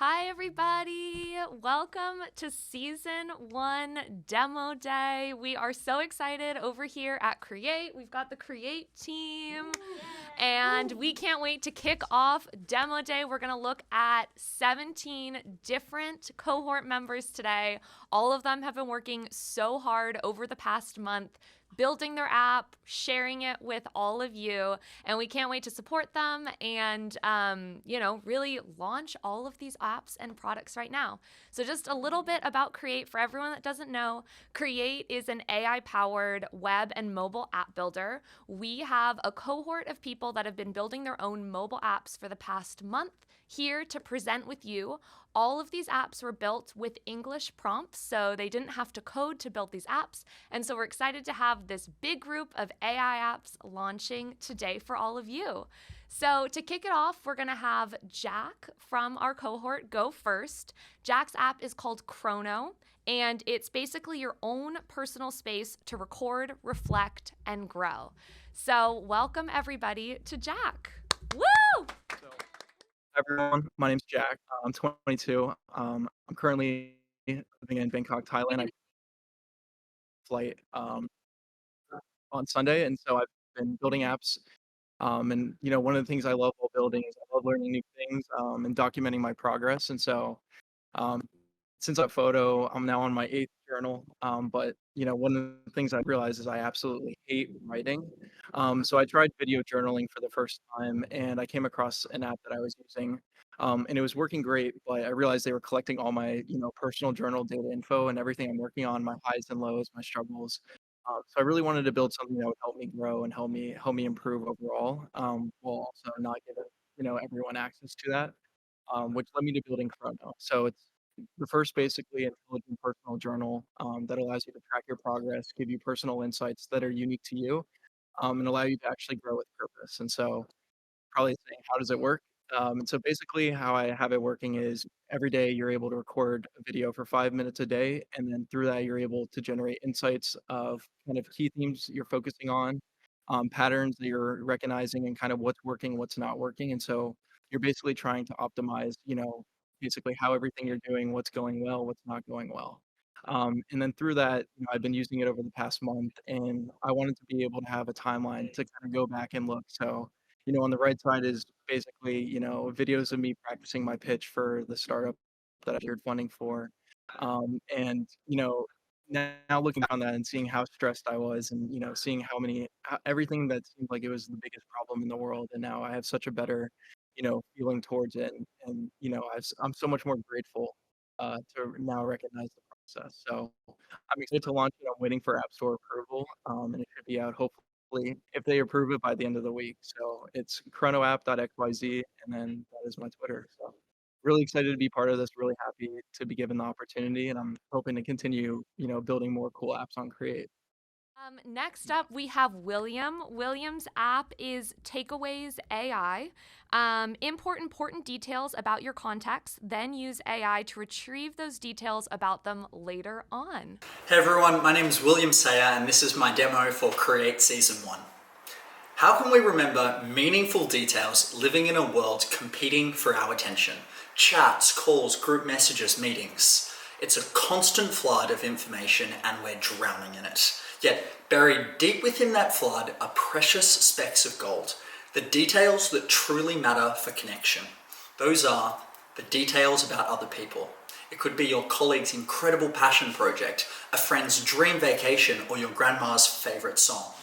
Hi, everybody. Welcome to Season 1 Demo Day. We are so excited over here at Create. We've got the Create team, and we can't wait to kick off Demo Day. We're going to look at 17 different cohort members today. All of them have been working so hard over the past month, building their app, sharing it with all of you, and we can't wait to support them and, really launch all of these apps and products right now. So just a little bit about Create for everyone that doesn't know. Create is an AI-powered web and mobile app builder. We have a cohort of people that have been building their own mobile apps for the past month here to present with you. All of these apps were built with English prompts, so they didn't have to code to build these apps. And so we're excited to have this big group of AI apps launching today for all of you. So to kick it off, we're going to have Jack from our cohort go first. Jack's app is called Chrono, and it's basically your own personal space to record, reflect, and grow. So welcome everybody to Jack. Woo! Hi everyone, my name's Jack. I'm 22. I'm currently living in Bangkok, Thailand. I flight on Sunday, and so I've been building apps. And one of the things I love while building is I love learning new things and documenting my progress. And so um, since that photo, I'm now on my 8th journal. But one of the things I realized is I absolutely hate writing. So I tried video journaling for the first time, and I came across an app that I was using, and it was working great. But I realized they were collecting all my personal journal data info and everything I'm working on, my highs and lows, my struggles. So I really wanted to build something that would help me grow and help me improve overall, while also not giving everyone access to that, which led me to building Chrono. So it's the first basically intelligent personal journal that allows you to track your progress, give you personal insights that are unique to you, and allow you to actually grow with purpose. And so probably saying, how does it work? And so basically, how I have it working is every day you're able to record a video for 5 minutes a day, and then through that you're able to generate insights of kind of key themes you're focusing on, patterns that you're recognizing, and kind of what's working, what's not working. And so you're basically trying to optimize, basically how everything you're doing, what's going well, what's not going well. And then through that, I've been using it over the past month, and I wanted to be able to have a timeline to kind of go back and look. So on the right side is basically, videos of me practicing my pitch for the startup that I secured funding for. And, now looking back on that and seeing how stressed I was and, seeing everything that seemed like it was the biggest problem in the world. And now I have such a better, feeling towards it. And I'm so much more grateful to now recognize the process. So I'm excited to launch it. I'm waiting for App Store approval, and it should be out hopefully if they approve it by the end of the week. So it's chronoapp.xyz, and then that is my Twitter. So really excited to be part of this. Really happy to be given the opportunity, and I'm hoping to continue, building more cool apps on Create. Next up, we have William. William's app is TakeawaysAI. Import important details about your contacts, then use AI to retrieve those details about them later on. Hey everyone, my name is William Sayer and this is my demo for Create Season 1. How can we remember meaningful details living in a world competing for our attention? Chats, calls, group messages, meetings. It's a constant flood of information and we're drowning in it. Yet, buried deep within that flood are precious specks of gold, the details that truly matter for connection. Those are the details about other people. It could be your colleague's incredible passion project, a friend's dream vacation, or your grandma's favorite song.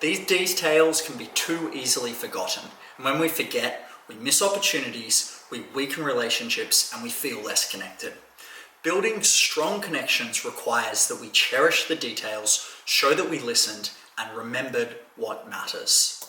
These details can be too easily forgotten, and when we forget, we miss opportunities, we weaken relationships, and we feel less connected. Building strong connections requires that we cherish the details, show that we listened, and remembered what matters.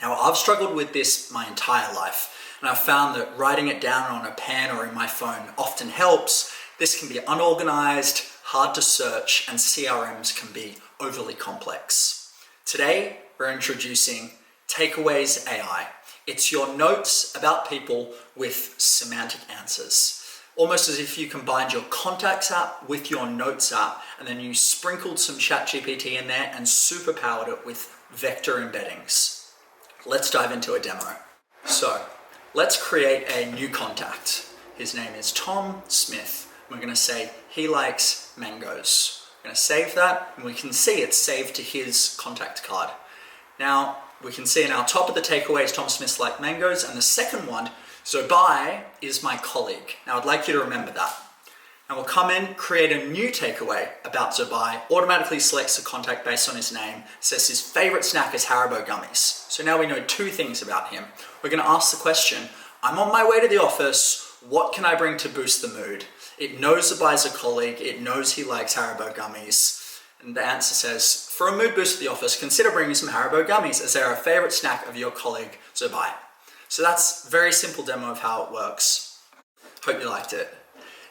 Now, I've struggled with this my entire life, and I've found that writing it down on a pen or in my phone often helps. This can be unorganized, hard to search, and CRMs can be overly complex. Today, we're introducing TakeawaysAI. It's your notes about people with semantic answers. Almost as if you combined your contacts app with your notes app, and then you sprinkled some ChatGPT in there and superpowered it with vector embeddings. Let's dive into a demo. So let's create a new contact. His name is Tom Smith. We're going to say he likes mangoes. We're going to save that, and we can see it's saved to his contact card. Now, we can see in our top of the takeaways, Tom Smith likes mangoes, and the second one, Zobai is my colleague. Now, I'd like you to remember that. And we'll come in, create a new takeaway about Zobai, automatically selects the contact based on his name, says his favorite snack is Haribo gummies. So now we know two things about him. We're going to ask the question, I'm on my way to the office, what can I bring to boost the mood? It knows Zobai's a colleague, it knows he likes Haribo gummies. And the answer says, for a mood boost at the office, consider bringing some Haribo gummies as they're a favorite snack of your colleague, Zobai. So that's a very simple demo of how it works. Hope you liked it.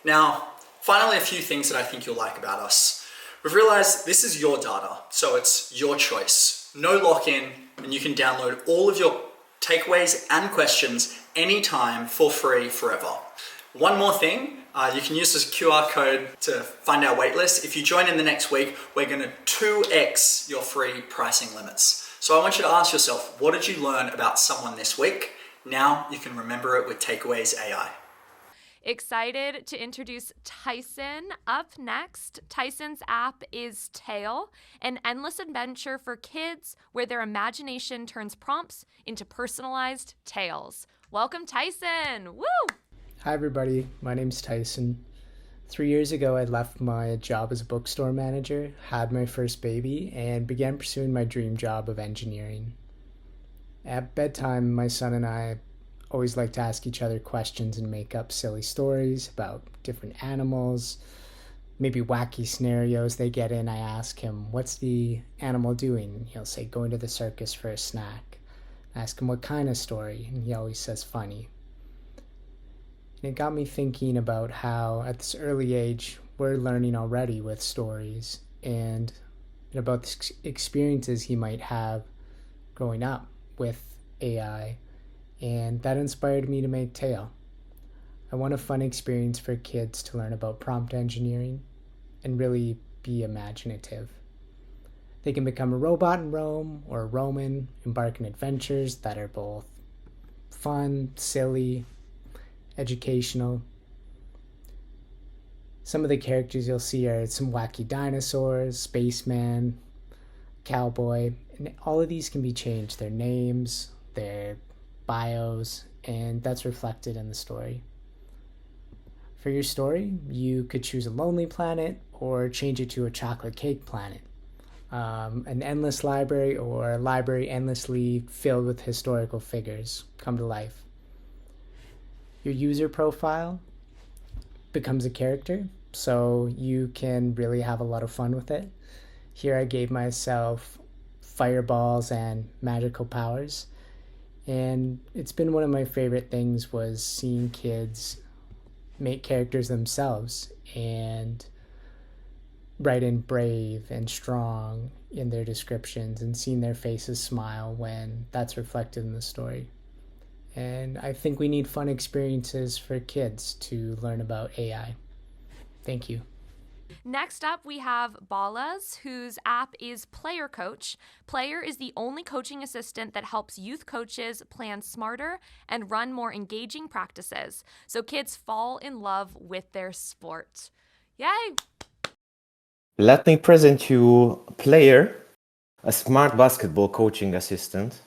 Now, finally, a few things that I think you'll like about us. We've realized this is your data, so it's your choice. No lock-in, and you can download all of your takeaways and questions anytime for free forever. One more thing, you can use this QR code to find our waitlist. If you join in the next week, we're going to 2x your free pricing limits. So I want you to ask yourself, what did you learn about someone this week? Now you can remember it with TakeawaysAI. Excited to introduce Tyson up next. Tyson's app is Tale, an endless adventure for kids where their imagination turns prompts into personalized tales. Welcome, Tyson. Woo! Hi, everybody. My name's Tyson. 3 years ago, I left my job as a bookstore manager, had my first baby, and began pursuing my dream job of engineering. At bedtime, my son and I always like to ask each other questions and make up silly stories about different animals, maybe wacky scenarios they get in. I ask him, what's the animal doing? He'll say, going to the circus for a snack. I ask him what kind of story, and he always says funny. And it got me thinking about how at this early age, we're learning already with stories and about the experiences he might have growing up with AI. And that inspired me to make Tale. I want a fun experience for kids to learn about prompt engineering and really be imaginative. They can become a robot in Rome or a Roman, embark on adventures that are both fun, silly, educational. Some of the characters you'll see are some wacky dinosaurs, spaceman, cowboy, and all of these can be changed. Their names, their bios, and that's reflected in the story. For your story, you could choose a lonely planet or change it to a chocolate cake planet, an endless library or a library endlessly filled with historical figures come to life. Your user profile becomes a character, so you can really have a lot of fun with it. Here I gave myself fireballs and magical powers. And it's been one of my favorite things was seeing kids make characters themselves and write in brave and strong in their descriptions and seeing their faces smile when that's reflected in the story. And I think we need fun experiences for kids to learn about AI. Thank you. Next up, we have Balázs, whose app is Playr Coach. Playr is the only coaching assistant that helps youth coaches plan smarter and run more engaging practices, so kids fall in love with their sport. Yay! Let me present you Playr, a smart basketball coaching assistant.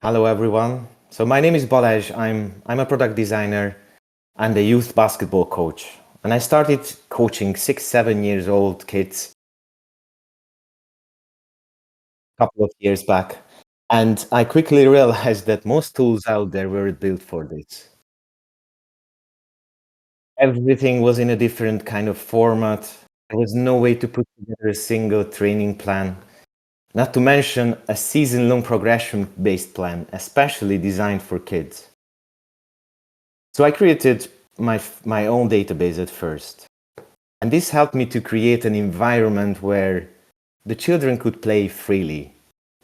Hello, everyone. So my name is Balázs. I'm a product designer and a youth basketball coach. And I started coaching 6-7 years old kids a couple of years back. And I quickly realized that most tools out there were built for this. Everything was in a different kind of format. There was no way to put together a single training plan, not to mention a season-long progression-based plan, especially designed for kids. So I created my own database at first. And this helped me to create an environment where the children could play freely.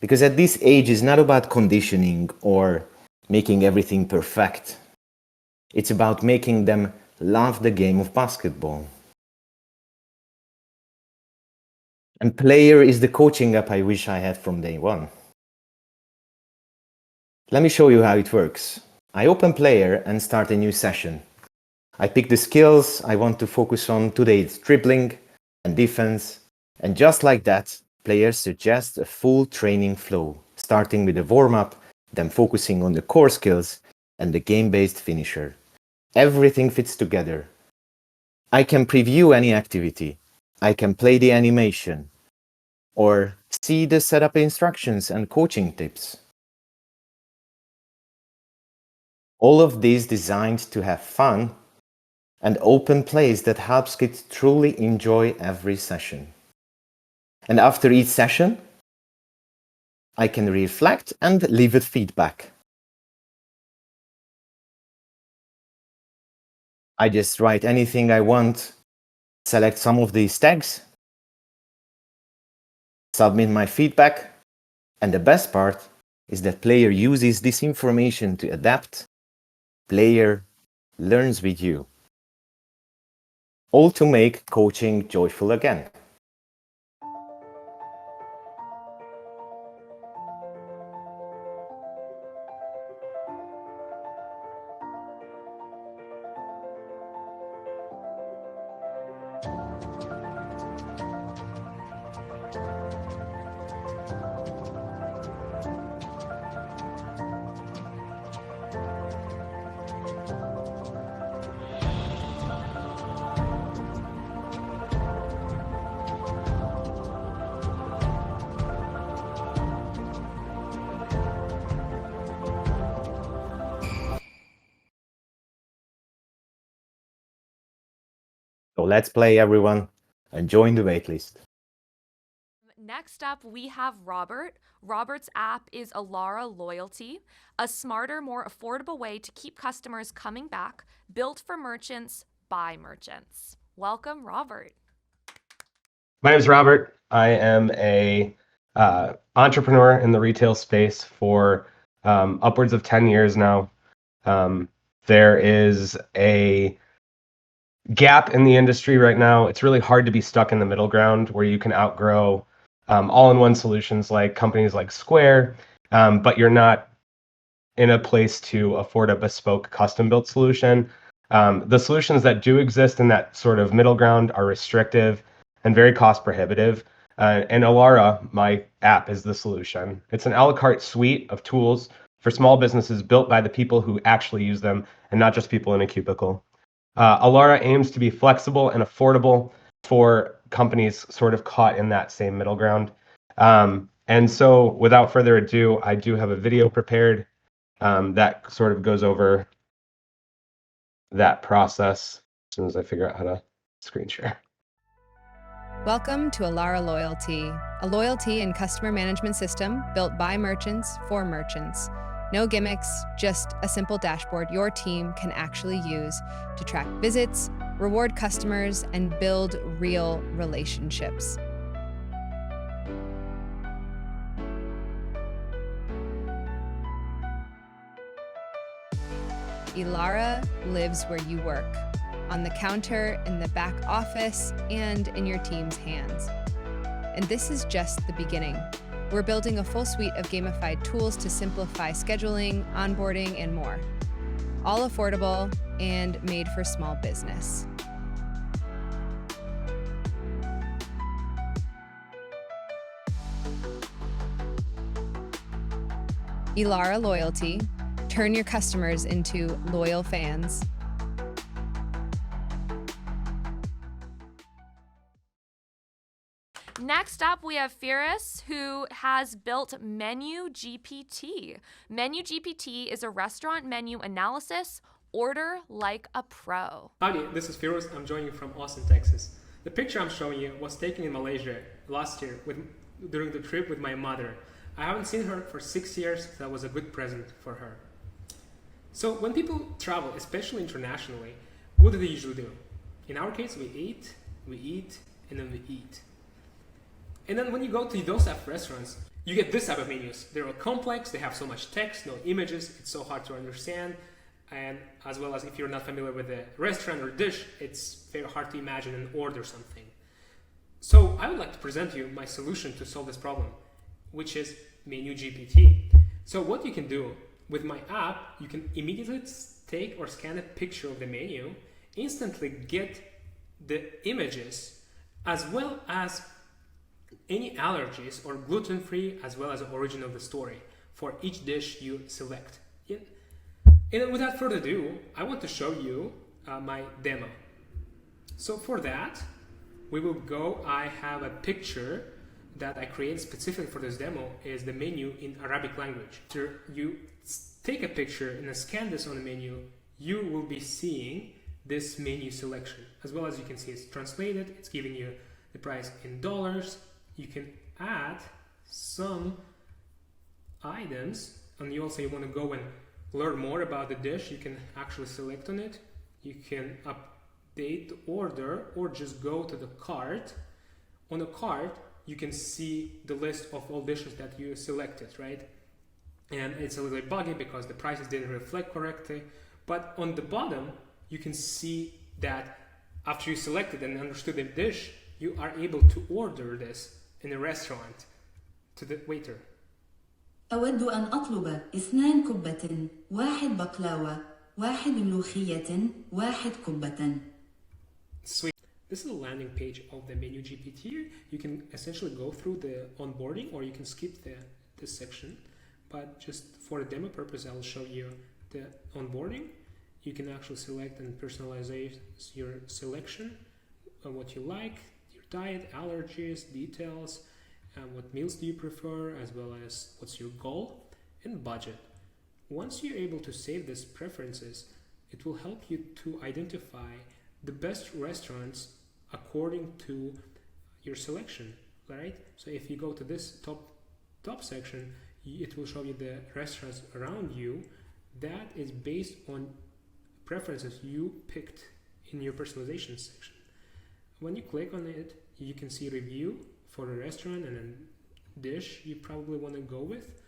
Because at this age, it's not about conditioning or making everything perfect. It's about making them love the game of basketball. And Playr is the coaching app I wish I had from day one. Let me show you how it works. I open Playr and start a new session. I pick the skills I want to focus on. Today it's dribbling and defense. And just like that, Playr suggests a full training flow, starting with a warm-up, then focusing on the core skills and the game-based finisher. Everything fits together. I can preview any activity. I can play the animation or see the setup instructions and coaching tips. All of these designed to have fun and open plays that helps kids truly enjoy every session. And after each session, I can reflect and leave it feedback. I just write anything I want, select some of these tags, submit my feedback, and the best part is that Playr uses this information to adapt. Playr learns with you. All to make coaching joyful again. So let's play, everyone, and join the waitlist. Next up, we have Robert. Robert's app is Elara Loyalty, a smarter, more affordable way to keep customers coming back, built for merchants by merchants. Welcome, Robert. My name is Robert. I am a entrepreneur in the retail space for upwards of 10 years now. There is a gap in the industry right now. It's really hard to be stuck in the middle ground where you can outgrow all-in-one solutions like companies like Square, but you're not in a place to afford a bespoke custom-built solution. The solutions that do exist in that sort of middle ground are restrictive and very cost prohibitive. And Elara, my app, is the solution. It's an a la carte suite of tools for small businesses built by the people who actually use them and not just people in a cubicle. Elara aims to be flexible and affordable for companies sort of caught in that same middle ground. And so without further ado, I do have a video prepared that sort of goes over that process as soon as I figure out how to screen share. Welcome to Elara Loyalty, a loyalty and customer management system built by merchants for merchants. No gimmicks, just a simple dashboard your team can actually use to track visits, reward customers, and build real relationships. Elara lives where you work, on the counter, in the back office, and in your team's hands. And this is just the beginning. We're building a full suite of gamified tools to simplify scheduling, onboarding, and more. All affordable and made for small business. Elara Loyalty. Turn your customers into loyal fans. Next up, we have Firus, who has built MenuGPT. MenuGPT is a restaurant menu analysis. Order like a pro. Howdy, this is Firus. I'm joining you from Austin, Texas. The picture I'm showing you was taken in Malaysia last year during the trip with my mother. I haven't seen her for 6 years, so that was a good present for her. So when people travel, especially internationally, what do they usually do? In our case, we eat, and then we eat. And then when you go to those type of restaurants, you get this type of menus. They're all complex, they have so much text, no images, it's so hard to understand. And as well as if you're not familiar with a restaurant or dish, it's very hard to imagine and order something. So I would like to present to you my solution to solve this problem, which is MenuGPT. So what you can do with my app, you can immediately take or scan a picture of the menu, instantly get the images, as well as any allergies or gluten-free, as well as the origin of the story for each dish you select. And without further ado, I want to show you my demo. So for that, we will go, I have a picture that I created specifically for this demo, is the menu in Arabic language. After you take a picture and then scan this on the menu, you will be seeing this menu selection. As well as you can see it's translated, it's giving you the price in dollars. You can add some items, and you want to go and learn more about the dish, you can actually select on it. You can update the order or just go to the cart. On the cart, you can see the list of all dishes that you selected, right? And it's a little bit buggy because the prices didn't reflect correctly. But on the bottom, you can see that after you selected and understood the dish, you are able to order this in a restaurant to the waiter. أود أن أطلب 2 كبة، 1 بقلاوة، 1 ملوخية، 1 كبة. Sweet. This is a landing page of the MenuGPT. You can essentially go through the onboarding, or you can skip this section. But just for the demo purpose, I'll show you the onboarding. You can actually select and personalize your selection of what you like, your diet, allergies, details, what meals do you prefer, as well as what's your goal and budget. Once you're able to save these preferences, it will help you to identify the best restaurants according to your selection, right? So if you go to this top section, it will show you the restaurants around you that is based on preferences you picked in your personalization section. When you click on it, you can see review for a restaurant and a dish you probably want to go with.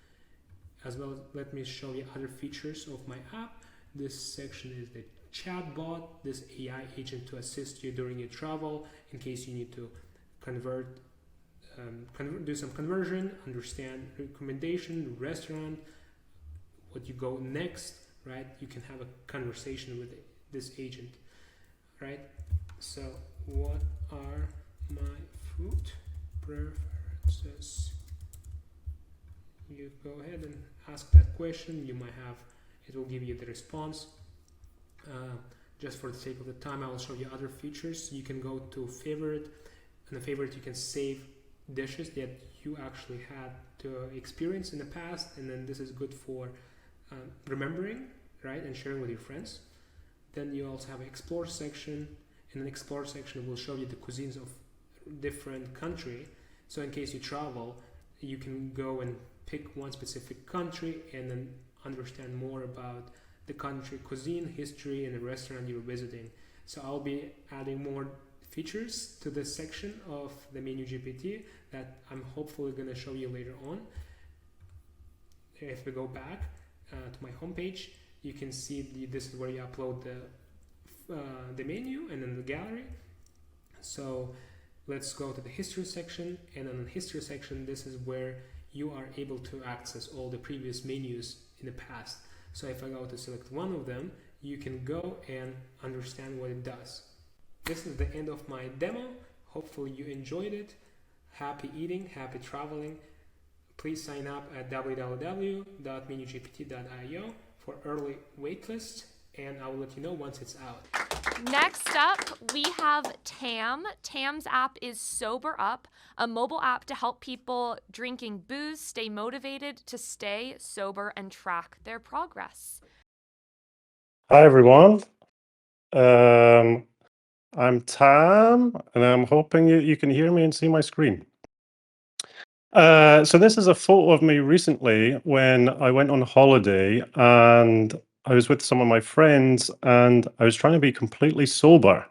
As well as, let me show you other features of my app. This section is the chatbot, this AI agent to assist you during your travel in case you need to do some conversion, understand recommendation, restaurant, what you go next, right? You can have a conversation with this agent, right? So what are my food preferences? You go ahead and ask that question. You might have, it will give you the response. Just for the sake of the time, I will show you other features. You can go to favorite. In the favorite, you can save dishes that you actually had to experience in the past, and then this is good for remembering, right, and sharing with your friends. Then you also have an explore section. In an explore section, will show you the cuisines of different country. So in case you travel, you can go and pick one specific country and then understand more about the country cuisine, history, and the restaurant you're visiting. So I'll be adding more features to this section of the MenuGPT that I'm hopefully going to show you later on. If we go back to my homepage, you can see this is where you upload the menu and then the gallery. So let's go to the history section, and in the history section, this is where you are able to access all the previous menus in the past. So if I go to select one of them, you can go and understand what it does. This is the end of my demo. Hopefully you enjoyed it. Happy eating, happy traveling. Please sign up at www.menugpt.io for early waitlist, and I will let you know once it's out. Next up, we have Tam. Tam's app is Sober Up, a mobile app to help people drinking booze stay motivated to stay sober and track their progress. Hi, everyone. I'm Tam, and I'm hoping you can hear me and see my screen. So this is a photo of me recently when I went on holiday, and I was with some of my friends, and I was trying to be completely sober.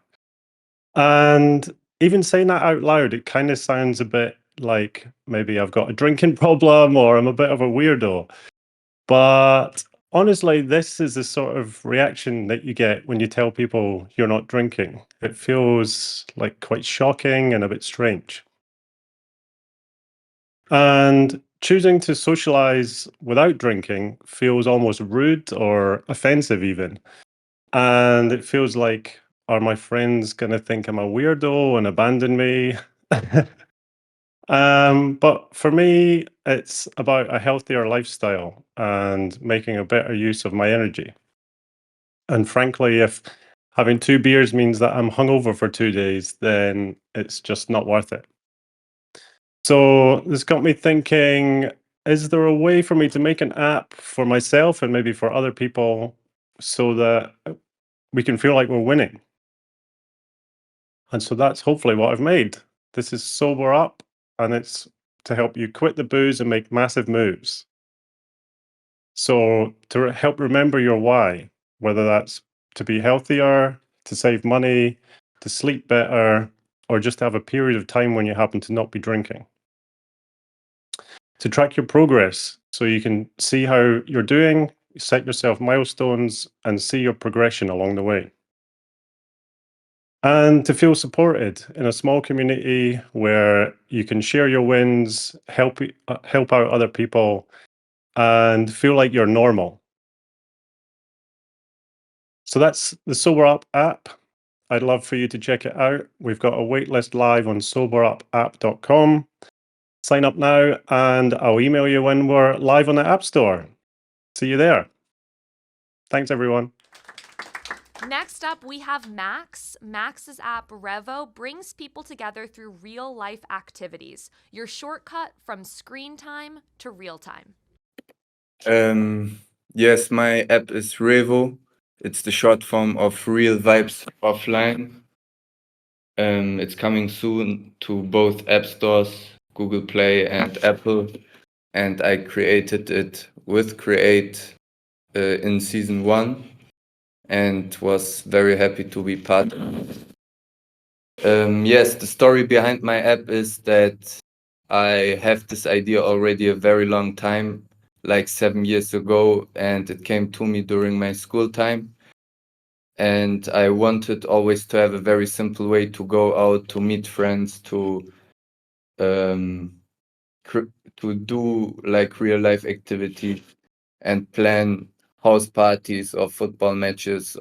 And even saying that out loud, it kind of sounds a bit like maybe I've got a drinking problem or I'm a bit of a weirdo. But honestly, this is the sort of reaction that you get when you tell people you're not drinking. It feels like quite shocking and a bit strange. And choosing to socialize without drinking feels almost rude or offensive, even. And it feels like, are my friends going to think I'm a weirdo and abandon me? But for me, it's about a healthier lifestyle and making a better use of my energy. And frankly, if having 2 beers means that I'm hungover for 2 days, then it's just not worth it. So this got me thinking, is there a way for me to make an app for myself and maybe for other people so that we can feel like we're winning? And so that's hopefully what I've made. This is Sober Up, and it's to help you quit the booze and make massive moves. So to help remember your why, whether that's to be healthier, to save money, to sleep better, or just to have a period of time when you happen to not be drinking. To track your progress so you can see how you're doing, set yourself milestones, and see your progression along the way. And to feel supported in a small community where you can share your wins, help out other people, and feel like you're normal. So that's the Sober Up app. I'd love for you to check it out. We've got a waitlist live on soberupapp.com. Sign up now, and I'll email you when we're live on the App Store. See you there. Thanks, everyone. Next up, we have Max. Max's app, Revo, brings people together through real-life activities. Your shortcut from screen time to real time. Yes, my app is Revo. It's the short form of Real Vibes Offline. It's coming soon to both app stores, Google Play and Apple. And I created it with Create in season 1 and was very happy to be part of it. Yes, the story behind my app is that I have this idea already a very long time, like 7 years ago, and it came to me during my school time. And I wanted always to have a very simple way to go out, to meet friends, to do like real life activities and plan house parties or football matches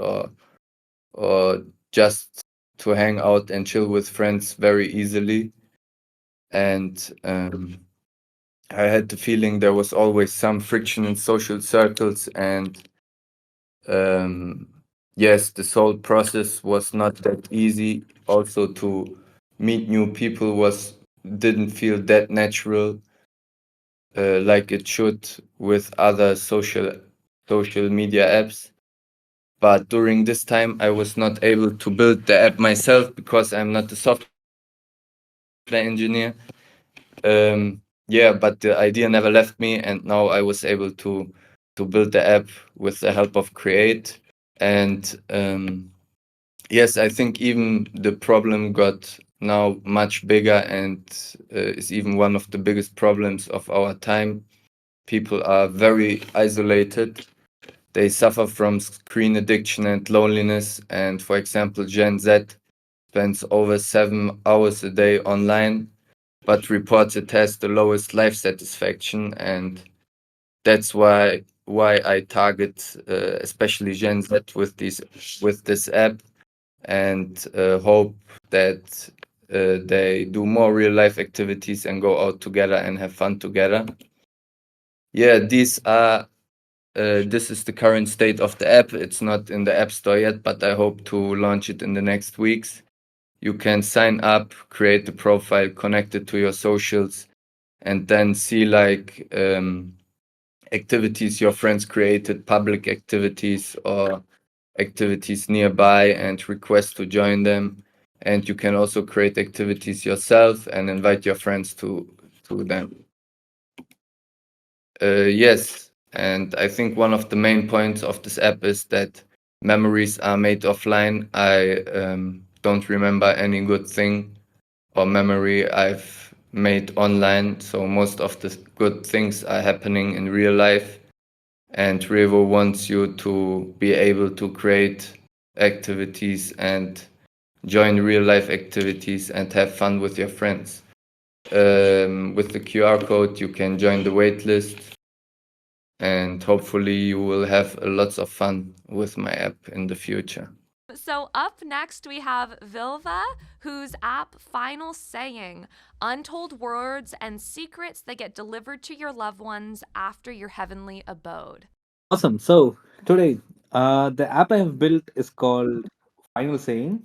or just to hang out and chill with friends very easily. And I had the feeling there was always some friction in social circles, and yes, this whole process was not that easy. Also, to meet new people didn't feel that natural, like it should with other social media apps. But during this time, I was not able to build the app myself because I'm not a software engineer. Yeah, but the idea never left me, and now I was able to build the app with the help of Create. And yes, I think even the problem got now much bigger and is even one of the biggest problems of our time. People are very isolated. They suffer from screen addiction and loneliness. And for example, Gen Z spends over 7 hours a day online, but reports it has the lowest life satisfaction. And that's why I target especially Gen Z with this app, and hope that they do more real life activities and go out together and have fun together. Yeah, this is the current state of the app. It's not in the App Store yet, but I hope to launch it in the next weeks. You can sign up, create the profile, connect it to your socials, and then see like activities your friends created, public activities or activities nearby, and request to join them. And you can also create activities yourself and invite your friends to them. Yes, and I think one of the main points of this app is that memories are made offline. I don't remember any good thing or memory I've made online, so most of the good things are happening in real life. And Revo wants you to be able to create activities and join real life activities and have fun with your friends. With the QR code, you can join the wait list, and hopefully you will have lots of fun with my app in the future. So up next we have Vilva, whose app Finalsaying, untold words and secrets that get delivered to your loved ones after your heavenly abode. Awesome. So today, the app I have built is called Final Saying.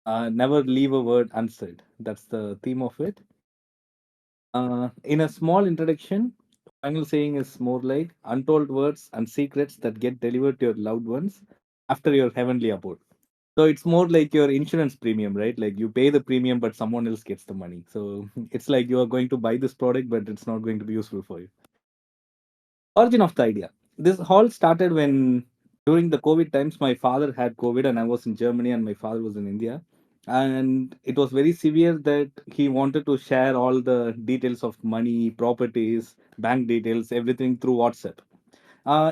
Never leave a word unsaid. That's the theme of it. In a small introduction, Final Saying is more like untold words and secrets that get delivered to your loved ones after your heavenly abode. So it's more like your insurance premium, right? Like you pay the premium, but someone else gets the money. So it's like you are going to buy this product, but it's not going to be useful for you. Origin of the idea. This all started when during the COVID times, my father had COVID and I was in Germany and my father was in India. And it was very severe that he wanted to share all the details of money, properties, bank details, everything through WhatsApp.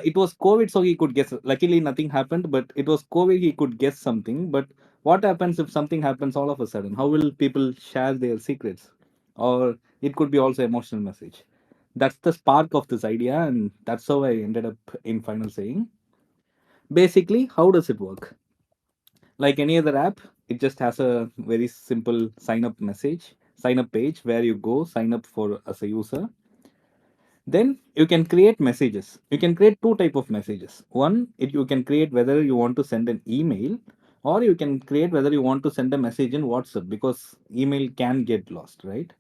It was COVID, so he could guess. Luckily, nothing happened, but it was COVID, he could guess something. But what happens if something happens all of a sudden? How will people share their secrets? Or it could be also emotional message. That's the spark of this idea, and that's how I ended up in Final Saying. Basically, how does it work? Like any other app, it just has a very simple sign up page where you go sign up for as a user. Then you can create messages. You can create two type of messages. One, you can create whether you want to send an email, or you can create whether you want to send a message in WhatsApp, because email can get lost, right?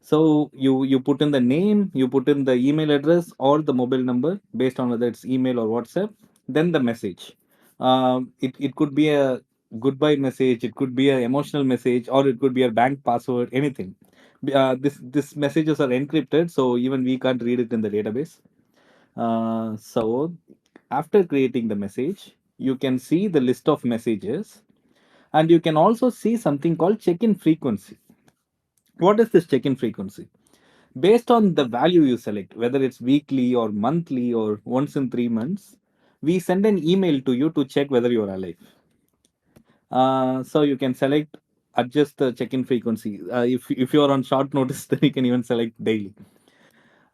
So you put in the name, you put in the email address or the mobile number based on whether it's email or WhatsApp. Then the message. It could be a goodbye message, it could be an emotional message, or it could be a bank password, anything. This messages are encrypted, so even we can't read it in the database. So after creating the message, you can see the list of messages, and you can also see something called check-in frequency. What is this check-in frequency? Based on the value you select, whether it's weekly or monthly or once in 3 months, we send an email to you to check whether you're alive. So you can select, adjust the check-in frequency. If you're on short notice, then you can even select daily.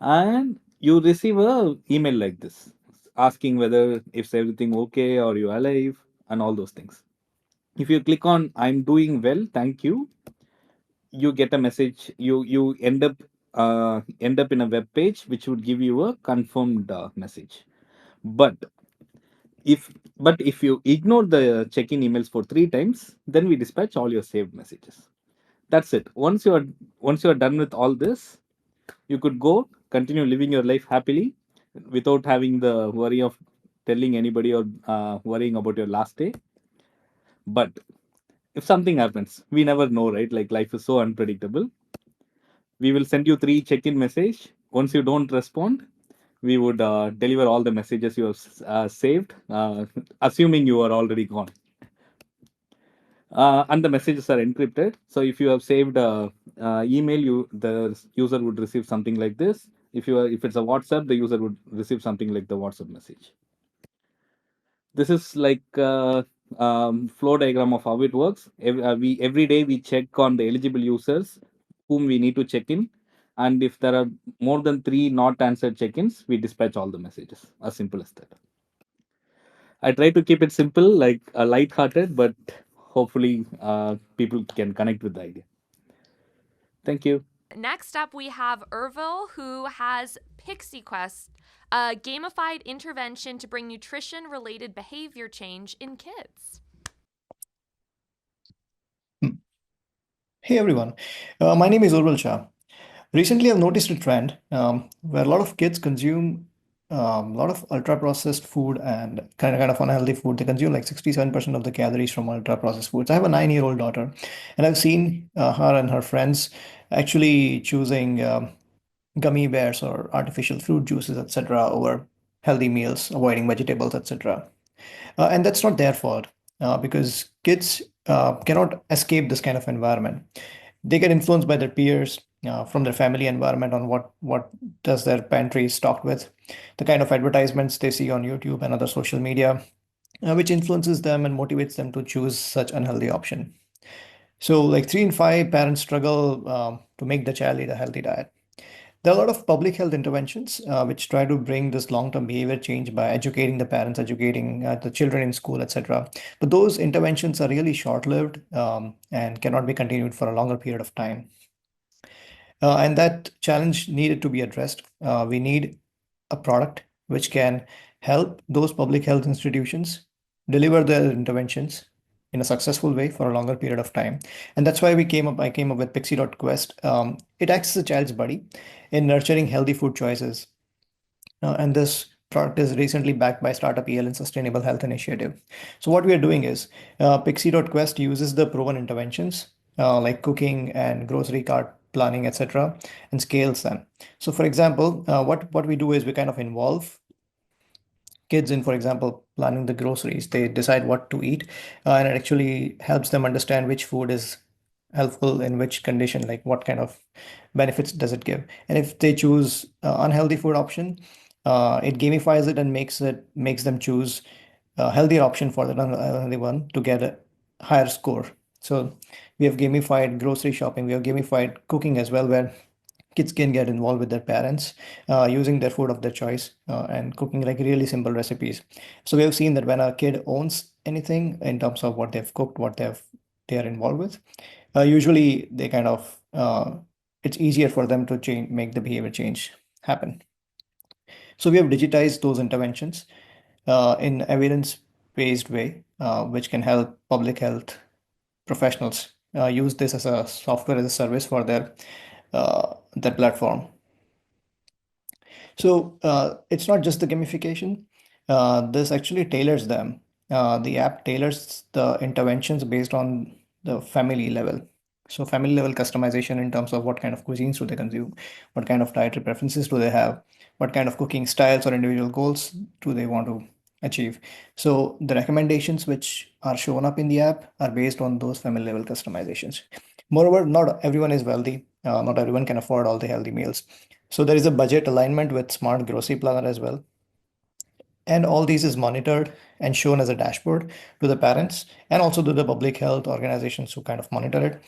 And you receive a email like this, asking whether if everything okay or you're alive and all those things. If you click on I'm doing well, thank you, you get a message. You end up in a web page which would give you a confirmed message. But if you ignore the check-in emails for 3 times, then we dispatch all your saved messages. That's it. Once you are done with all this, you could go continue living your life happily without having the worry of telling anybody or worrying about your last day. But if something happens, we never know, right? Like life is so unpredictable. We will send you 3 check-in message. Once you don't respond, we would deliver all the messages you have saved, assuming you are already gone. And the messages are encrypted. So if you have saved email, the user would receive something like this. If it's a WhatsApp, the user would receive something like the WhatsApp message. This is like flow diagram of how it works. Every day we check on the eligible users whom we need to check in, and if there are more than 3 not answered check-ins, we dispatch all the messages. As simple as that. I try to keep it simple, like light-hearted, but hopefully people can connect with the idea. Thank you. Next up, we have Urvil, who has Picksy.Quest, a gamified intervention to bring nutrition-related behavior change in kids. Hey everyone, my name is Urvil. Recently, I've noticed a trend where a lot of kids consume a lot of ultra-processed food and kind of unhealthy food. They consume like 67% of the calories from ultra-processed foods. I have a 9-year-old daughter, and I've seen her and her friends actually choosing gummy bears or artificial fruit juices, etc., over healthy meals, avoiding vegetables, etc. And that's not their fault because kids cannot escape this kind of environment. They get influenced by their peers, from their family environment on what does their pantry stocked with, the kind of advertisements they see on YouTube and other social media, which influences them and motivates them to choose such unhealthy option. So, like 3 in 5 parents struggle to make the child eat a healthy diet. There are a lot of public health interventions which try to bring this long-term behavior change by educating the parents, educating the children in school, etc. But those interventions are really short-lived and cannot be continued for a longer period of time. And that challenge needed to be addressed. We need a product which can help those public health institutions deliver their interventions in a successful way for a longer period of time. And that's why I came up with Picksy.Quest. It acts as a child's buddy in nurturing healthy food choices. And this product is recently backed by startup EL and Sustainable Health Initiative. So what we are doing is Pixie.Quest uses the proven interventions like cooking and grocery cart planning, etc., and scales them. So for example, what we do is we kind of involve kids in, for example, planning the groceries. They decide what to eat, and it actually helps them understand which food is helpful in which condition, like what kind of benefits does it give. And if they choose unhealthy food option, it gamifies it and makes them choose a healthier option for the unhealthy one to get a higher score. So we have gamified grocery shopping, we have gamified cooking as well, where kids can get involved with their parents using their food of their choice and cooking like really simple recipes. So we have seen that when a kid owns anything in terms of what they've cooked, they are involved with, usually they kind of it's easier for them to make the behavior change happen. So we have digitized those interventions in evidence-based way, which can help public health professionals use this as a software as a service for their platform. So it's not just the gamification. This actually tailors them. The app tailors the interventions based on the family level. So family level customization in terms of what kind of cuisines do they consume, what kind of dietary preferences do they have, what kind of cooking styles or individual goals do they want to achieve. So the recommendations which are shown up in the app are based on those family level customizations. Moreover, not everyone is wealthy. Not everyone can afford all the healthy meals. So there is a budget alignment with smart grocery planner as well. And all these is monitored and shown as a dashboard to the parents and also to the public health organizations who kind of monitor it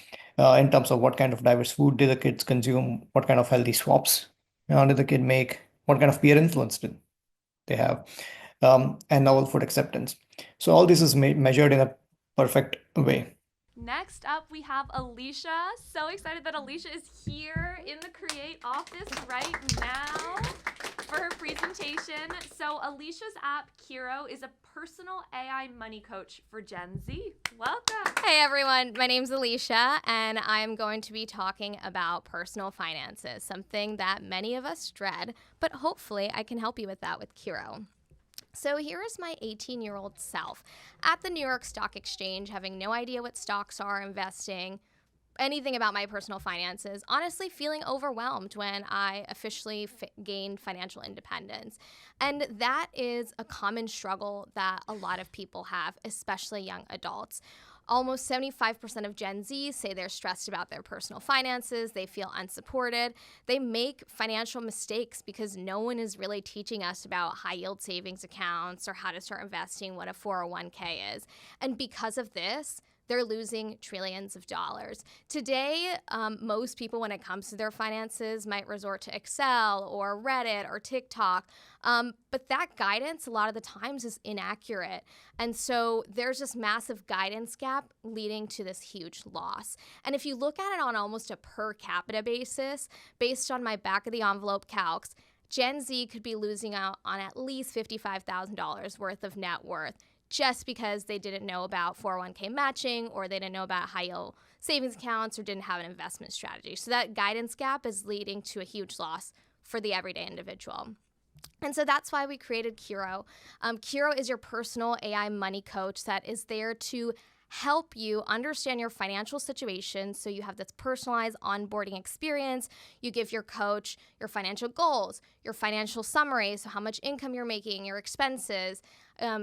in terms of what kind of diverse food did the kids consume, what kind of healthy swaps did the kid make, what kind of peer influence did they have, and novel food acceptance. So all this is measured in a perfect way. Next up, we have Alisha. So excited that Alisha is here in the Create office right now for her presentation. So Alisha's app, Kiro, is a personal AI money coach for Gen Z. Welcome. Hey everyone, my name's Alisha, and I'm going to be talking about personal finances, something that many of us dread, but hopefully I can help you with that with Kiro. So here is my 18-year-old self at the New York Stock Exchange, having no idea what stocks are, investing, anything about my personal finances, honestly feeling overwhelmed when I officially gained financial independence. And that is a common struggle that a lot of people have, especially young adults. Almost 75% of Gen Z say they're stressed about their personal finances. They feel unsupported. They make financial mistakes because no one is really teaching us about high yield savings accounts or how to start investing, what a 401k is. And because of this, they're losing trillions of dollars. Today, most people, when it comes to their finances, might resort to Excel or Reddit or TikTok. But that guidance, a lot of the times, is inaccurate. And so there's this massive guidance gap leading to this huge loss. And if you look at it on almost a per capita basis, based on my back of the envelope calcs, Gen Z could be losing out on at least $55,000 worth of net worth just because they didn't know about 401k matching, or they didn't know about high yield savings accounts, or didn't have an investment strategy. So that guidance gap is leading to a huge loss for the everyday individual. And so that's why we created Kiro. Kiro is your personal AI money coach that is there to help you understand your financial situation so you have this personalized onboarding experience. You give your coach your financial goals, your financial summary, so how much income you're making, your expenses,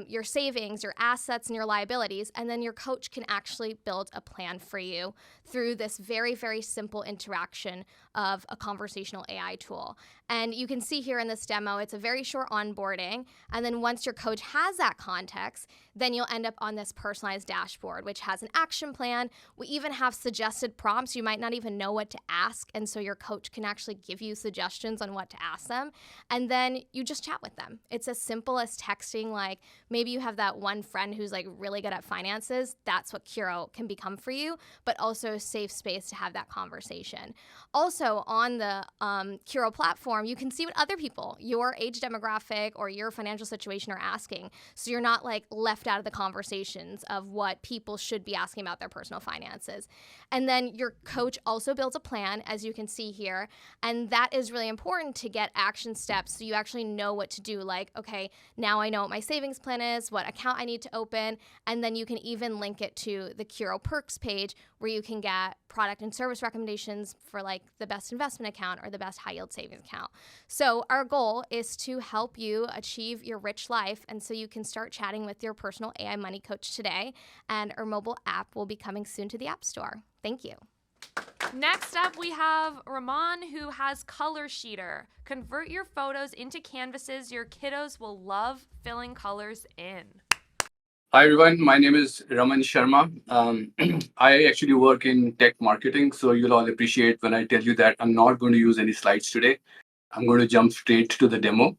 your savings, your assets, and your liabilities, and then your coach can actually build a plan for you through this very, very simple interaction of a conversational AI tool. And you can see here in this demo, it's a very short onboarding. And then once your coach has that context, then you'll end up on this personalized dashboard, which has an action plan. We even have suggested prompts. You might not even know what to ask. And so your coach can actually give you suggestions on what to ask them. And then you just chat with them. It's as simple as texting, like maybe you have that one friend who's like really good at finances. That's what Kiro can become for you, but also a safe space to have that conversation. Also on the Kiro platform, you can see what other people, your age demographic or your financial situation are asking. So you're not like left out of the conversations of what people should be asking about their personal finances. And then your coach also builds a plan, as you can see here. And that is really important to get action steps so you actually know what to do. Like, okay, now I know what my savings plan is, what account I need to open. And then you can even link it to the Kiro perks page where you can get product and service recommendations for like the best investment account or the best high yield savings account. So our goal is to help you achieve your rich life. And so you can start chatting with your personal AI money coach today. And our mobile app will be coming soon to the App Store. Thank you. Next up, we have Raman, who has ColorSheeter. Convert your photos into canvases your kiddos will love filling colors in. Hi everyone, my name is Raman Sharma. I actually work in tech marketing, so you'll all appreciate when I tell you that I'm not going to use any slides today. I'm going to jump straight to the demo.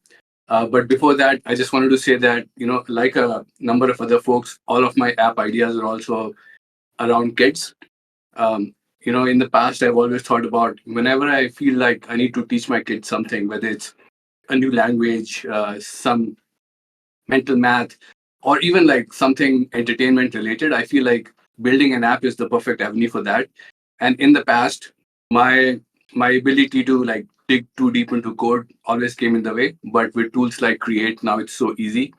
But before that, I just wanted to say that, like a number of other folks, all of my app ideas are also around kids. In the past, I've always thought about whenever I feel like I need to teach my kids something, whether it's a new language, some mental math, or even like something entertainment related, I feel like building an app is the perfect avenue for that. And in the past, my ability to like dig too deep into code always came in the way. But with tools like Create, now it's so easy.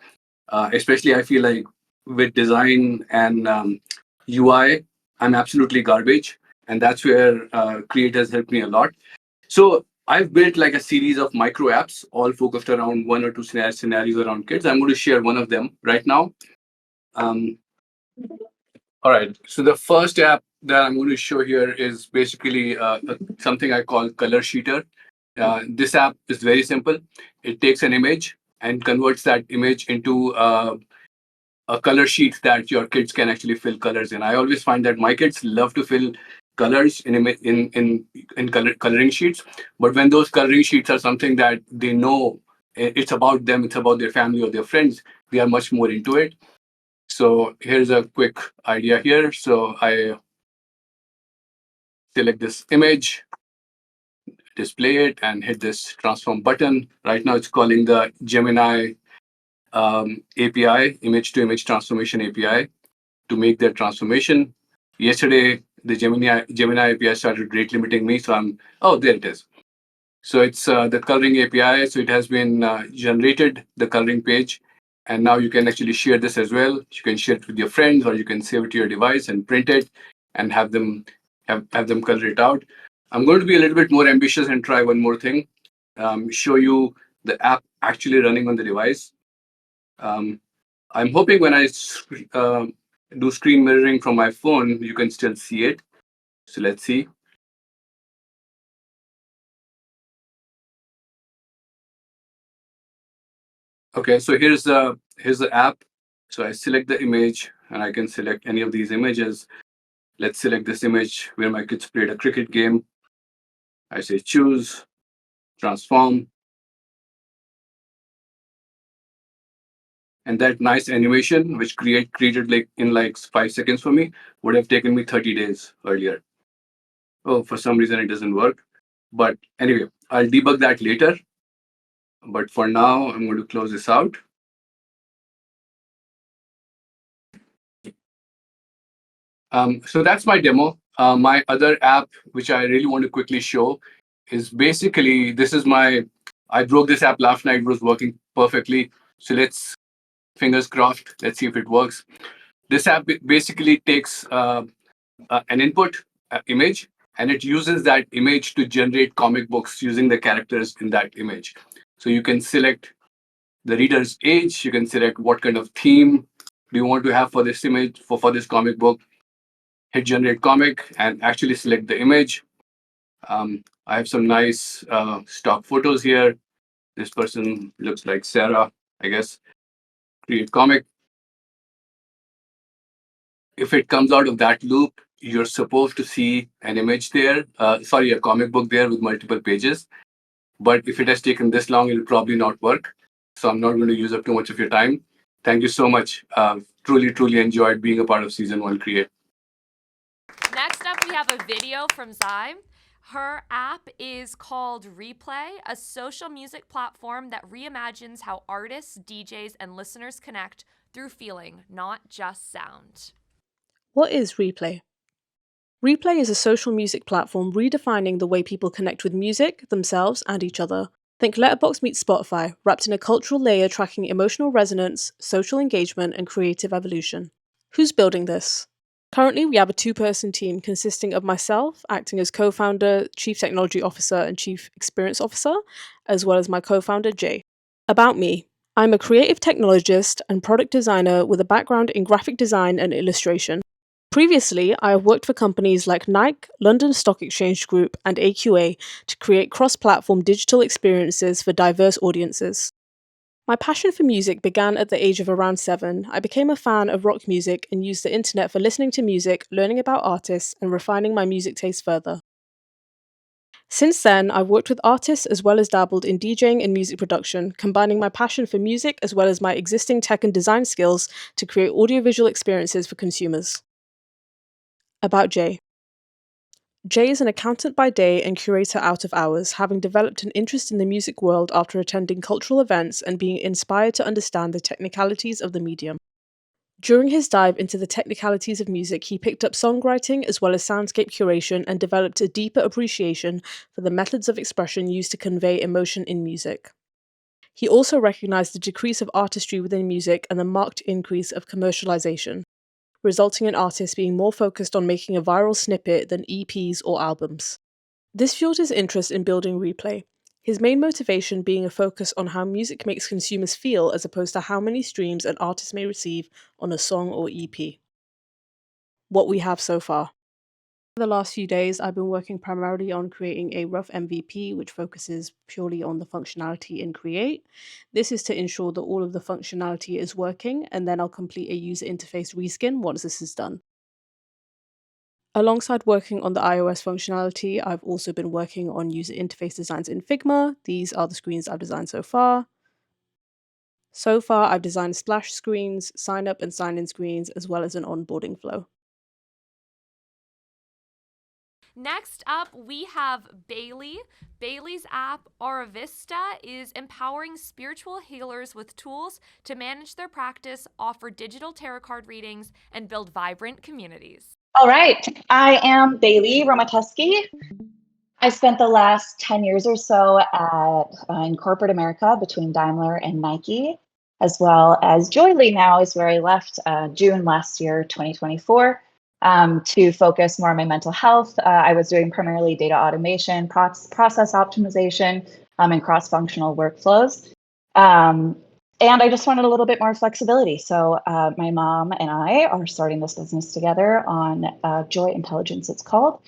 Especially, I feel like with design and UI, I'm absolutely garbage, and that's where Create has helped me a lot. So I've built like a series of micro apps, all focused around one or two scenarios around kids. I'm going to share one of them right now. All right. So the first app that I'm going to show here is basically something I call ColorSheeter. This app is very simple. It takes an image and converts that image into a color sheet that your kids can actually fill colors in. I always find that my kids love to fill colors in coloring sheets, but when those coloring sheets are something that they know it's about them, it's about their family or their friends, they are much more into it. So here's a quick idea here. So I select this image, display it, and hit this transform button. Right now it's calling the Gemini API, image to image transformation API, to make that transformation. Yesterday, the Gemini API started rate limiting me. So there it is. So it's the coloring API. So it has been generated, the coloring page. And now you can actually share this as well. You can share it with your friends, or you can save it to your device and print it and have them color it out. I'm going to be a little bit more ambitious and try one more thing. Show you the app actually running on the device. I'm hoping when I do screen mirroring from my phone, you can still see it. So let's see. Okay, so here's the app. So I select the image, and I can select any of these images. Let's select this image where my kids played a cricket game. I say choose, transform. And that nice animation, which created like in like 5 seconds for me, would have taken me 30 days earlier. Oh, for some reason it doesn't work. But anyway, I'll debug that later. But for now, I'm going to close this out. So that's my demo. My other app, which I really want to quickly show, is basically, I broke this app last night. It was working perfectly. So fingers crossed, let's see if it works. This app basically takes an input image, and it uses that image to generate comic books using the characters in that image. So you can select the reader's age. You can select what kind of theme do you want to have for this image, for this comic book. Hit generate comic and actually select the image. I have some nice stock photos here. This person looks like Sarah, I guess. Create comic. If it comes out of that loop, you're supposed to see an image there, a comic book there with multiple pages. But if it has taken this long, it'll probably not work. So I'm not going to use up too much of your time. Thank you so much. Truly enjoyed being a part of Season 1 Create. Next up, we have a video from Zai. Her app is called Replai, a social music platform that reimagines how artists, DJs, and listeners connect through feeling, not just sound. What is Replai? Replai is a social music platform redefining the way people connect with music, themselves, and each other. Think Letterboxd meets Spotify, wrapped in a cultural layer tracking emotional resonance, social engagement, and creative evolution. Who's building this? Currently, we have a two-person team consisting of myself, acting as co-founder, chief technology officer, and chief experience officer, as well as my co-founder, Jay. About me. I'm a creative technologist and product designer with a background in graphic design and illustration. Previously, I have worked for companies like Nike, London Stock Exchange Group, and AQA to create cross-platform digital experiences for diverse audiences. My passion for music began at the age of around 7. I became a fan of rock music and used the internet for listening to music, learning about artists, and refining my music taste further. Since then, I've worked with artists as well as dabbled in DJing and music production, combining my passion for music as well as my existing tech and design skills to create audiovisual experiences for consumers. About Jay. Jay is an accountant by day and curator out of hours, having developed an interest in the music world after attending cultural events and being inspired to understand the technicalities of the medium. During his dive into the technicalities of music, he picked up songwriting as well as soundscape curation and developed a deeper appreciation for the methods of expression used to convey emotion in music. He also recognized the decrease of artistry within music and the marked increase of commercialization, resulting in artists being more focused on making a viral snippet than EPs or albums. This fueled his interest in building Replai, his main motivation being a focus on how music makes consumers feel as opposed to how many streams an artist may receive on a song or EP. What we have so far. For the last few days, I've been working primarily on creating a rough MVP which focuses purely on the functionality in Create. This is to ensure that all of the functionality is working, and then I'll complete a user interface reskin once this is done. Alongside working on the iOS functionality, I've also been working on user interface designs in Figma. These are the screens I've designed so far. So far, I've designed splash screens, sign up and sign in screens, as well as an onboarding flow. Next up, we have Bailey. Bailey's app, Vista, is empowering spiritual healers with tools to manage their practice, offer digital tarot card readings, and build vibrant communities. All right, I am Bailey Romateski. I spent the last 10 years or so in corporate America between Daimler and Nike, as well as Joyly now is where I left June last year, 2024, to focus more on my mental health. I was doing primarily data automation, process optimization, and cross-functional workflows. And I just wanted a little bit more flexibility. So my mom and I are starting this business together on Joy Intelligence, it's called.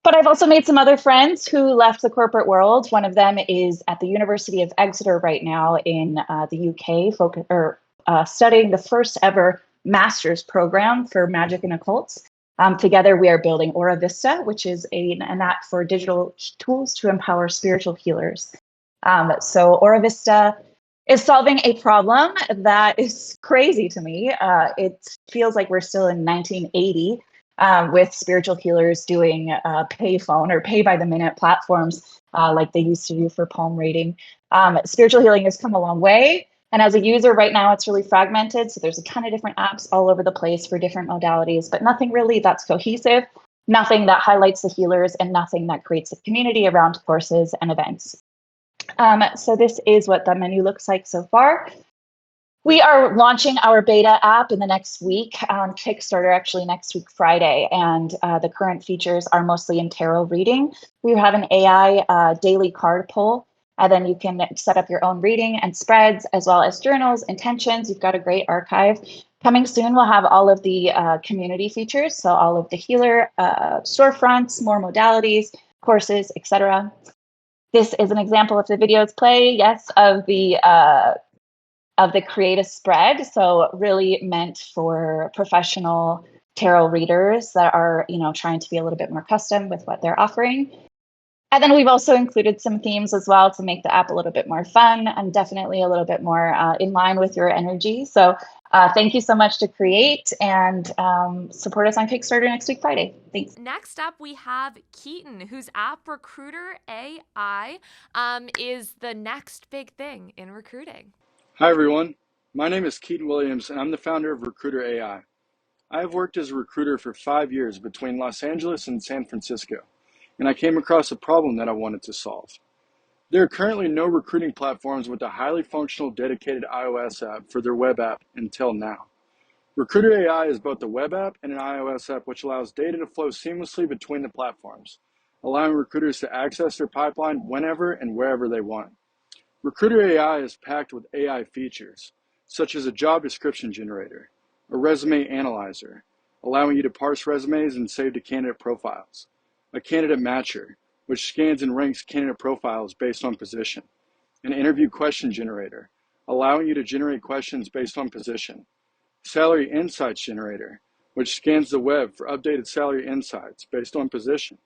But I've also made some other friends who left the corporate world. One of them is at the University of Exeter right now in the UK, studying the first ever master's program for magic and occults. Together, we are building Vista, which is an app for digital tools to empower spiritual healers. So Vista is solving a problem that is crazy to me. It feels like we're still in 1980 with spiritual healers doing payphone or pay by the minute platforms like they used to do for palm reading. Spiritual healing has come a long way. And as a user right now, it's really fragmented. So there's a ton of different apps all over the place for different modalities, but nothing really that's cohesive, nothing that highlights the healers, and nothing that creates a community around courses and events. So this is what the menu looks like so far. We are launching our beta app in the next week on Kickstarter, actually next week, Friday. And the current features are mostly in tarot reading. We have an AI daily card pull And then you can set up your own reading and spreads, as well as journals, intentions. You've got a great archive. Coming soon, we'll have all of the community features. So all of the healer storefronts, more modalities, courses, etc. This is an example of the videos play, yes, of the create a spread. So really meant for professional tarot readers that are, trying to be a little bit more custom with what they're offering. And then we've also included some themes as well to make the app a little bit more fun and definitely a little bit more in line with your energy. So thank you so much to Create, and support us on Kickstarter next week, Friday. Thanks. Next up, we have Keaton, whose app RecruiterAI is the next big thing in recruiting. Hi, everyone. My name is Keaton Williams, and I'm the founder of RecruiterAI. I have worked as a recruiter for 5 years between Los Angeles and San Francisco, and I came across a problem that I wanted to solve. There are currently no recruiting platforms with a highly functional, dedicated iOS app for their web app until now. RecruiterAI is both a web app and an iOS app, which allows data to flow seamlessly between the platforms, allowing recruiters to access their pipeline whenever and wherever they want. RecruiterAI is packed with AI features, such as a job description generator, a resume analyzer, allowing you to parse resumes and save to candidate profiles, a candidate matcher, which scans and ranks candidate profiles based on position, an interview question generator, allowing you to generate questions based on position, salary insights generator, which scans the web for updated salary insights based on position,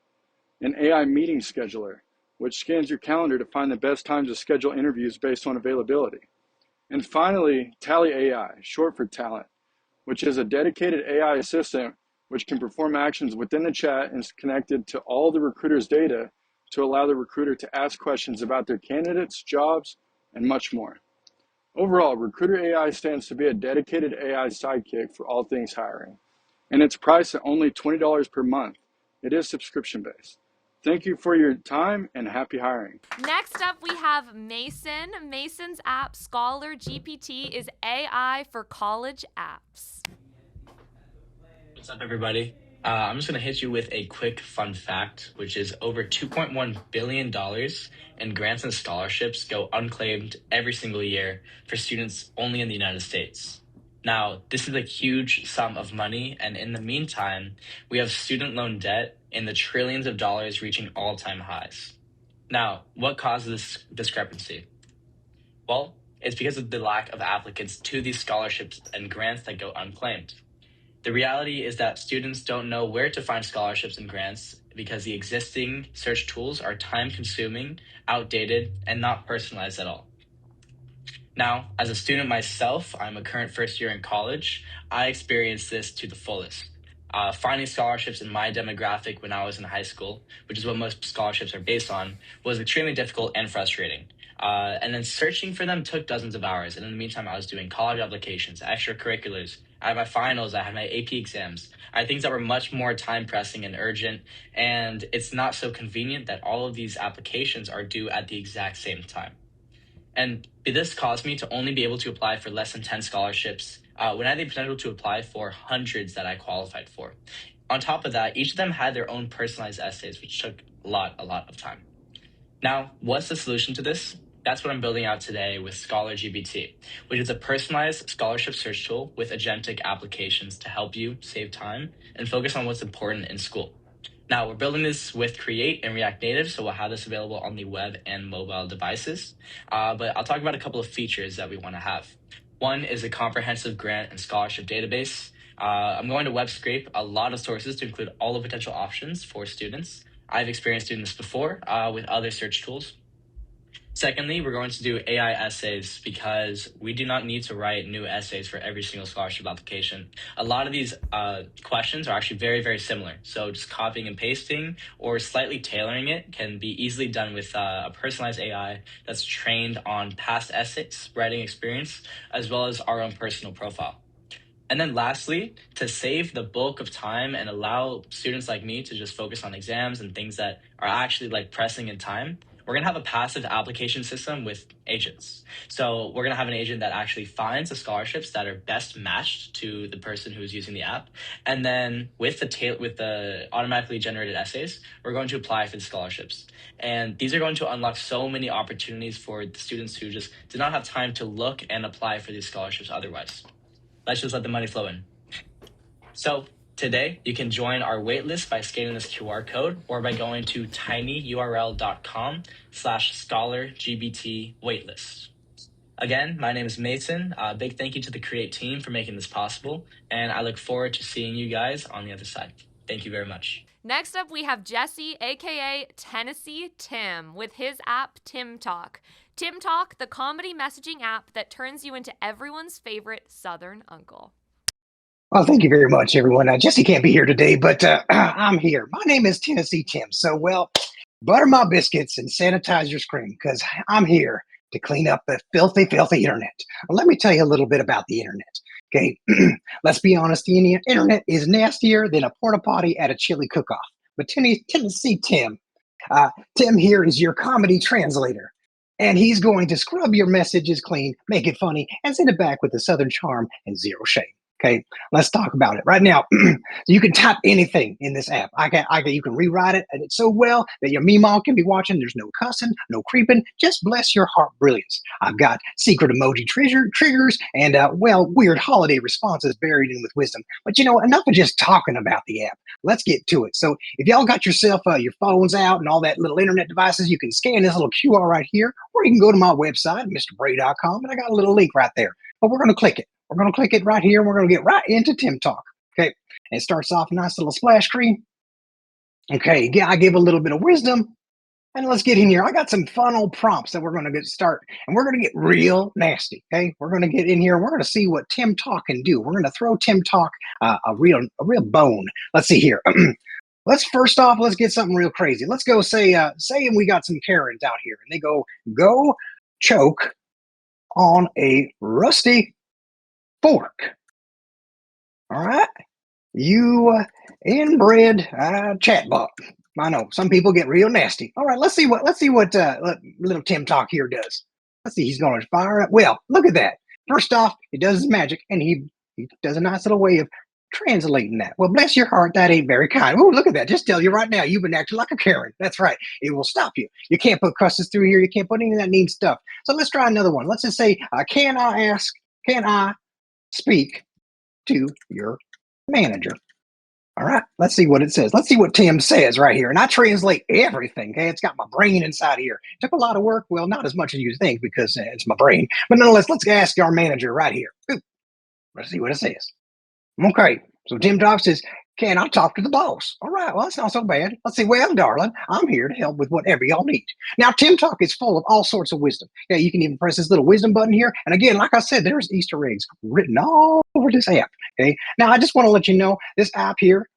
an AI meeting scheduler, which scans your calendar to find the best times to schedule interviews based on availability. And finally, Tally AI, short for Talent, which is a dedicated AI assistant which can perform actions within the chat and is connected to all the recruiter's data to allow the recruiter to ask questions about their candidates, jobs, and much more. Overall, RecruiterAI stands to be a dedicated AI sidekick for all things hiring, and it's priced at only $20 per month. It is subscription-based. Thank you for your time and happy hiring. Next up, we have Mason. Mason's app, ScholarGPT, is AI for college apps. What's up, everybody? I'm just going to hit you with a quick fun fact, which is over $2.1 billion in grants and scholarships go unclaimed every single year for students only in the United States. Now, this is a huge sum of money, and in the meantime, we have student loan debt in the trillions of dollars reaching all-time highs. Now, what causes this discrepancy? Well, it's because of the lack of applicants to these scholarships and grants that go unclaimed. The reality is that students don't know where to find scholarships and grants because the existing search tools are time-consuming, outdated, and not personalized at all. Now, as a student myself, I'm a current first year in college. I experienced this to the fullest. Finding scholarships in my demographic when I was in high school, which is what most scholarships are based on, was extremely difficult and frustrating. And then searching for them took dozens of hours. And in the meantime, I was doing college applications, extracurriculars. I had my finals, I had my AP exams. I had things that were much more time pressing and urgent. And it's not so convenient that all of these applications are due at the exact same time. And this caused me to only be able to apply for less than 10 scholarships when I had the potential to apply for hundreds that I qualified for. On top of that, each of them had their own personalized essays, which took a lot of time. Now, what's the solution to this? That's what I'm building out today with ScholarGPT, which is a personalized scholarship search tool with agentic applications to help you save time and focus on what's important in school. Now, we're building this with Create and React Native, so we'll have this available on the web and mobile devices. But I'll talk about a couple of features that we want to have. One is a comprehensive grant and scholarship database. I'm going to web scrape a lot of sources to include all the potential options for students. I've experienced doing this before with other search tools. Secondly, we're going to do AI essays because we do not need to write new essays for every single scholarship application. A lot of these questions are actually very similar. So just copying and pasting or slightly tailoring it can be easily done with a personalized AI that's trained on past essays, writing experience, as well as our own personal profile. And then lastly, to save the bulk of time and allow students like me to just focus on exams and things that are actually like pressing in time, we're going to have a passive application system with agents. So we're going to have an agent that actually finds the scholarships that are best matched to the person who's using the app. And then with the automatically generated essays, we're going to apply for the scholarships. And these are going to unlock so many opportunities for the students who just did not have time to look and apply for these scholarships otherwise. Let's just let the money flow in. So today, you can join our waitlist by scanning this QR code or by going to tinyurl.com/ScholarGPT waitlist. Again, my name is Mason. Big thank you to the Create team for making this possible, and I look forward to seeing you guys on the other side. Thank you very much. Next up, we have Jesse, aka Tennessee Tim, with his app TimTalk. TimTalk, the comedy messaging app that turns you into everyone's favorite Southern uncle. Well, thank you very much, everyone. Jesse can't be here today, but I'm here. My name is Tennessee Tim. So, well, butter my biscuits and sanitize your screen because I'm here to clean up the filthy, filthy internet. Well, let me tell you a little bit about the internet. Okay, let's be honest, the internet is nastier than a porta potty at a chili cook-off. But Tennessee Tim, Tim here is your comedy translator. And he's going to scrub your messages clean, make it funny, and send it back with a Southern charm and zero shame. Okay, let's talk about it right now. You can type anything in this app. You can rewrite it, and it's so well that your meemaw can be watching. There's no cussing, no creeping. Just bless your heart brilliance. I've got secret emoji triggers and weird holiday responses buried in with wisdom. But enough of just talking about the app. Let's get to it. So if y'all got yourself your phones out and all that little internet devices, you can scan this little QR right here, or you can go to my website, MrBray.com, and I got a little link right there. But we're going to click it. We're going to click it right here, and we're going to get right into TimTalk. Okay, and it starts off a nice little splash screen. Okay, I give a little bit of wisdom, and let's get in here. I got some fun old prompts that we're going to get start, and we're going to get real nasty. Okay, we're going to get in here, and we're going to see what TimTalk can do. We're going to throw TimTalk a real bone. Let's see here. Let's get something real crazy. Let's go say we got some Karens out here, and they go choke on a rusty fork. All right, you inbred chatbot. I know some people get real nasty. All right, let's see what little TimTalk here does. Let's see, he's going to fire up. Well, look at that. First off, he does his magic, and he does a nice little way of translating that. Well, bless your heart, that ain't very kind. Oh, look at that. Just tell you right now, you've been acting like a Karen. That's right. It will stop you. You can't put cusses through here. You can't put any of that neat stuff. So let's try another one. Let's just say, can I speak to your manager? All right, let's see what it says. Let's see what Tim says right here. And I translate everything. Okay, it's got my brain inside here. It took a lot of work. Well, not as much as you think because it's my brain. But nonetheless, let's ask our manager right here. Ooh, let's see what it says. Okay, so TimTalk says, can I talk to the boss? All right, well, that's not so bad. Let's see, well, darling, I'm here to help with whatever y'all need. Now, TimTalk is full of all sorts of wisdom. Yeah, you can even press this little wisdom button here. And again, like I said, there's Easter eggs written all over this app. Okay, now I just want to let you know this app here,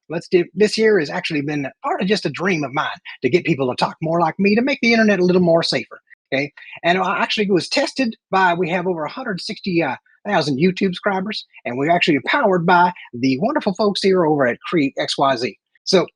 this year has actually been part of just a dream of mine to get people to talk more like me, to make the internet a little more safer. Okay, and actually it was tested by, we have over 160,000 YouTube subscribers, and we're actually powered by the wonderful folks here over at create.xyz. So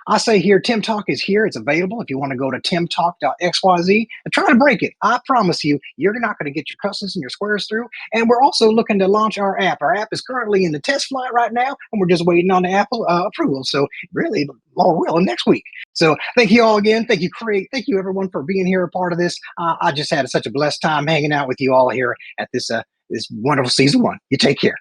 I say here, TimTalk is here. It's available if you want to go to TimTalk.xyz and try to break it. I promise you, you're not going to get your cusses and your squares through. And we're also looking to launch our app. Our app is currently in the test flight right now, and we're just waiting on the Apple approval. So really, Lord willing, next week. So thank you all again. Thank you, Create. Thank you, everyone, for being here, a part of this. I just had such a blessed time hanging out with you all here at this wonderful season 1. You take care.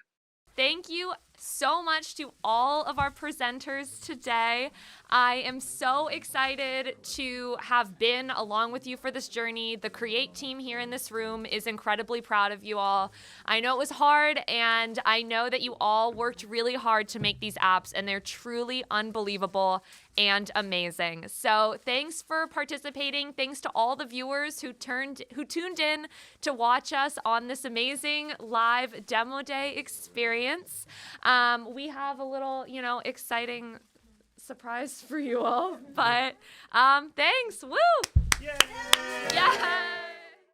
Thank you so much to all of our presenters today. I am so excited to have been along with you for this journey. The Create team here in this room is incredibly proud of you all. I know it was hard, and I know that you all worked really hard to make these apps, and they're truly unbelievable and amazing. So thanks for participating. Thanks to all the viewers who tuned in to watch us on this amazing live demo day experience. We have a little, exciting surprise for you all, but thanks. Woo! Yay! Yeah.